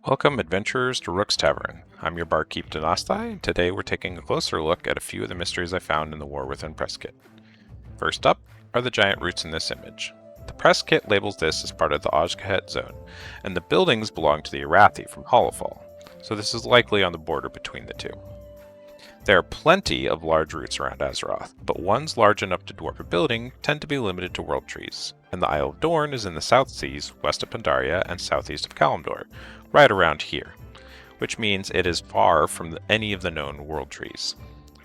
Welcome, adventurers, to Rook's Tavern. I'm your barkeep Dinastai, and today we're taking a closer look at a few of the mysteries I found in the War Within Press Kit. First up are the giant roots in this image. The press kit labels this as part of the Azj-kahet zone, and the buildings belong to the Arathi from Hollowfall, so this is likely on the border between the two. There are plenty of large roots around Azeroth, but ones large enough to dwarf a building tend to be limited to world trees, and the Isle of Dorn is in the South Seas, west of Pandaria, and southeast of Kalimdor, right around here, which means it is far from any of the known world trees.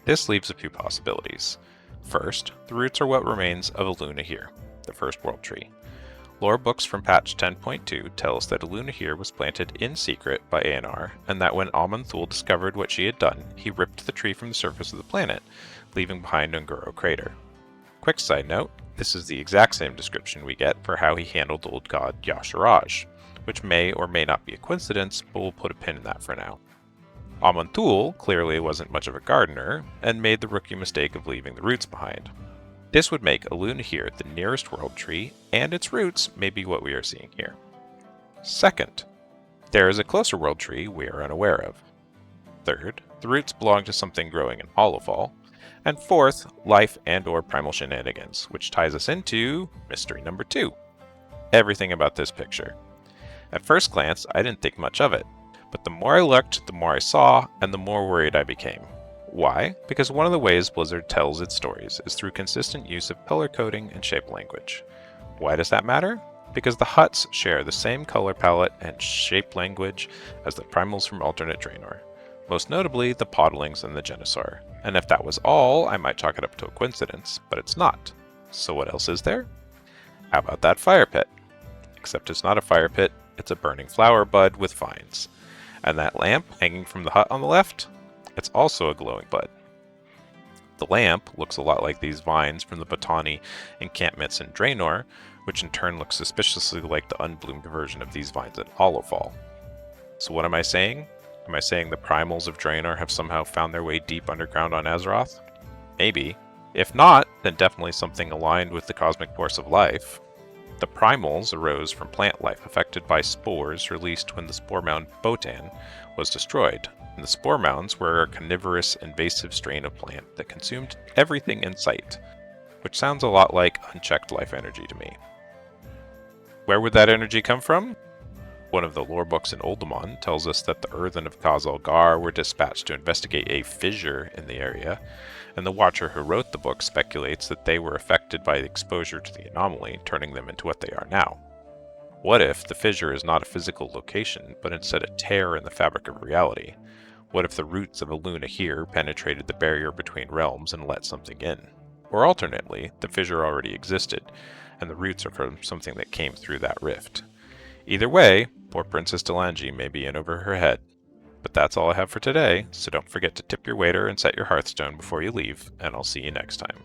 This leaves a few possibilities. First, the roots are what remains of Elun'Ahir, the first world tree. Lore books from patch 10.2 tell us that Elun'Ahir was planted in secret by Elun'Ahir, and that when Aman'Thul discovered what she had done, he ripped the tree from the surface of the planet, leaving behind Unguro crater. Quick side note, this is the exact same description we get for how he handled old god Y'Shaarj, which may or may not be a coincidence, but we'll put a pin in that for now. Aman'Thul clearly wasn't much of a gardener, and made the rookie mistake of leaving the roots behind. This would make Elun'Ahir the nearest world tree, and its roots may be what we are seeing here. Second, there is a closer world tree we are unaware of. Third, the roots belong to something growing in Hollowfall. And fourth, life and/or primal shenanigans, which ties us into mystery number 2. Everything about this picture. At first glance, I didn't think much of it, but the more I looked, the more I saw, and the more worried I became. Why? Because one of the ways Blizzard tells its stories is through consistent use of color coding and shape language. Why does that matter? Because the huts share the same color palette and shape language as the primals from alternate Draenor, most notably the Podlings and the Genesaur. And if that was all, I might chalk it up to a coincidence, but it's not. So what else is there? How about that fire pit? Except it's not a fire pit, it's a burning flower bud with vines. And that lamp hanging from the hut on the left? It's also a glowing bud. The lamp looks a lot like these vines from the Botani encampments in Draenor, which in turn looks suspiciously like the unbloomed version of these vines in Hollowfall. So what am I saying? Am I saying the primals of Draenor have somehow found their way deep underground on Azeroth? Maybe. If not, then definitely something aligned with the cosmic force of life. The primals arose from plant life affected by spores released when the spore mound Botan was destroyed, and the spore mounds were a carnivorous, invasive strain of plant that consumed everything in sight, which sounds a lot like unchecked life energy to me. Where would that energy come from? One of the lore books in Uldaman tells us that the Earthen of Khazal-Gar were dispatched to investigate a fissure in the area, and the Watcher who wrote the book speculates that they were affected by the exposure to the anomaly, turning them into what they are now. What if the fissure is not a physical location, but instead a tear in the fabric of reality? What if the roots of Elun'Ahir penetrated the barrier between realms and let something in? Or alternately, the fissure already existed, and the roots are from something that came through that rift. Either way, poor Princess Delange may be in over her head. But that's all I have for today, so don't forget to tip your waiter and set your hearthstone before you leave, and I'll see you next time.